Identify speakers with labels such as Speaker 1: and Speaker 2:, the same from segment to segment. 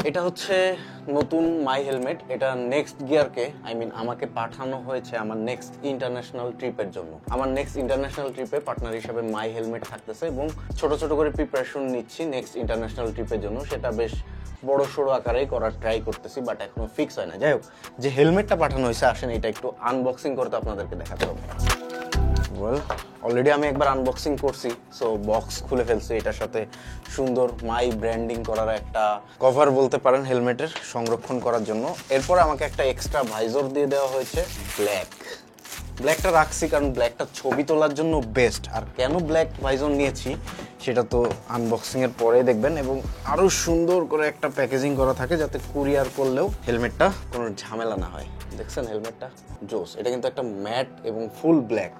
Speaker 1: এটা হচ্ছে নতুন মাই হেলমেট। এটা নেক্সট গিয়ারকে আমাকে পাঠানো হয়েছে আমার নেক্সট ইন্টারন্যাশনাল ট্রিপের জন্য। আমার নেক্সট ইন্টারন্যাশনাল ট্রিপে পার্টনার হিসেবে মাই হেলমেট থাকতেছে এবং ছোট ছোট করে প্রিপারেশন নিচ্ছি নেক্সট ইন্টারন্যাশনাল ট্রিপের জন্য। সেটা বেশ বড় সড়ো আকারেই করার ট্রাই করতেছি, বাট এখনো ফিক্স হয় না। যাই হোক, যে হেলমেটটা পাঠানো হয়েছে আসেন এটা একটু আনবক্সিং করতে আপনাদেরকে দেখাতে হবে। অলরেডি আমি একবার আনবক্সিং করছি, সো বক্স খুলে ফেলছি। এটার সাথে সুন্দর মাই ব্র্যান্ডিং করার একটা কভার বলতে পারেন হেলমেটের সংরক্ষণ করার জন্য। এরপর আমাকে একটা এক্সট্রা ভাইজর দিয়ে দেওয়া হয়েছে ব্ল্যাকটা রাখছি কারণ ব্ল্যাকটা ছবি তোলার জন্য বেস্ট। আর কেন ব্ল্যাক ভাইজর নিয়েছি সেটা তো আনবক্সিং এর পরে দেখবেন। এবং আরো সুন্দর করে একটা প্যাকেজিং করা থাকে যাতে কুরিয়ার করলেও হেলমেটটা কোনো ঝামেলা না হয়। দেখছেন হেলমেটটা জোস। এটা কিন্তু একটা ম্যাট এবং ফুল ব্ল্যাক।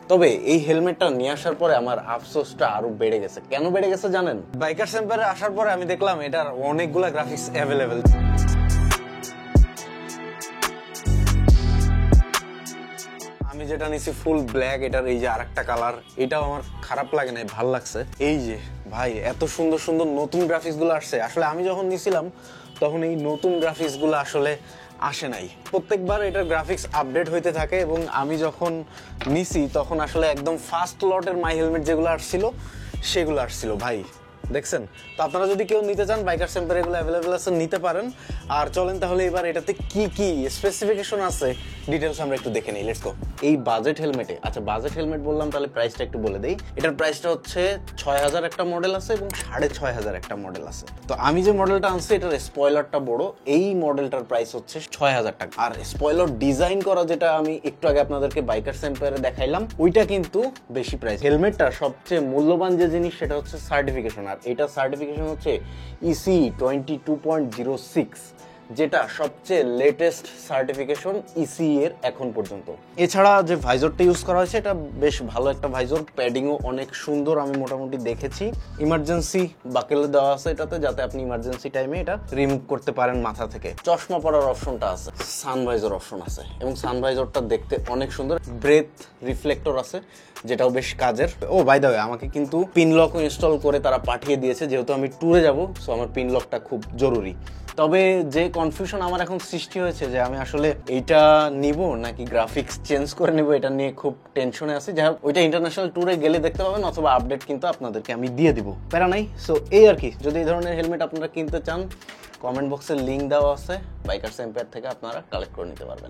Speaker 1: তবে এই হেলমেটটা নিয়ে আসার পরে আমার আফসোসটা আরো বেড়ে গেছে। কেন বেড়ে গেছে জানেন? বাইকার্স এম্পায়ারে আসার পরে আমি দেখলাম এটার অনেকগুলা গ্রাফিক্স অ্যাভেলেবেল। আমি যেটা নিছি ফুল ব্ল্যাক, এটার এই যে আরেকটা কালার, এটাও আমার খারাপ লাগে না, ভাল লাগছে। এই যে ভাই এত সুন্দর সুন্দর নতুন গ্রাফিক্স গুলো আসছে। আসলে আমি যখন নিছিলাম তখন এই নতুন গ্রাফিক্স গুলো আসলে আসে নাই। প্রত্যেকবার এটার গ্রাফিক্স আপডেট হইতে থাকে এবং আমি যখন নিছি তখন আসলে একদম ফার্স্ট লটের মাই হেলমেট যেগুলো আসছিল সেগুলো আসছিল ভাই। দেখছেন? তো আপনারা যদি কেউ নিতে চান বাইকার্স এম্পায়ারে এগুলো অ্যাভেলেবেল আছে, নিতে পারেন। আর চলেন তাহলে এবার এটাতে কি কি স্পেসিফিকেশন আছে ডিটেলস আমরা একটু দেখে নিই। Let's go. এই বাজেট হেলমেটে, আচ্ছা বাজেট হেলমেট বললাম তাহলে প্রাইসটা একটু বলে দেই। এটার প্রাইসটা হচ্ছে 6000 একটা মডেল আছে এবং 6500 একটা মডেল আছে। তো আমি যে মডেলটা আনছি এটার স্পয়লারটা বড়, এই মডেলটার প্রাইস হচ্ছে 6000 টাকা। আর স্পয়লার ডিজাইন করা যেটা আমি একটু আগে আপনাদেরকে বাইকার্স এম্পায়ারে দেখাইলাম ওইটা কিন্তু বেশি প্রাইস। হেলমেটটা সবচেয়ে মূল্যবান যে জিনিস সেটা হচ্ছে সার্টিফিকেশন। আর এটা সার্টিফিকেশন হচ্ছে ইসি 22.06, যেটা সবচেয়ে লেটেস্ট সার্টিফিকেশন ইসি এর এখন পর্যন্ত। এছাড়া যে ভাইজরটা ইউজ করা হয়েছে এটা বেশ ভালো একটা ভাইজর, প্যাডিংও অনেক সুন্দর আমি মোটামুটি দেখেছি। ইমার্জেন্সি বাকেলে দেওয়া আছে এটাতে, যাতে আপনি ইমার্জেন্সি টাইমে এটা রিমুভ করতে পারেন মাথা থেকে। চশমা পরার অপশনটা আছে, সানভাইজর অপশন আছে এবং সানভাইজরটা দেখতে অনেক সুন্দর। ব্রেথ রিফ্লেক্টর আছে যেটাও বেশ কাজের। ও বাই দ্য ওয়ে, আমাকে কিন্তু পিন লকও ইনস্টল করে তারা পাঠিয়ে দিয়েছে, যেহেতু আমি ট্যুরে যাব, সো আমার পিন লকটা খুব জরুরি। তবে যে কনফিউশন আমার এখন সৃষ্টি হয়েছে যে আমি আসলে এইটা নিব নাকি গ্রাফিক্স চেঞ্জ করে নিব, এটা নিয়ে খুব টেনশনে আছি। যাই হোক, ওইটা ইন্টারন্যাশনাল ট্যুরে গেলে দেখতে পাবেন, অথবা আপডেট কিন্তু আপনাদেরকে আমি দিয়ে দিব, প্যারা নাই। সো এই আর কি। যদি এই ধরনের হেলমেট আপনারা কিনতে চান কমেন্ট বক্সে লিঙ্ক দেওয়া আছে, বাইকার্স এম্পায়ার থেকে আপনারা কালেক্ট করে নিতে পারবেন।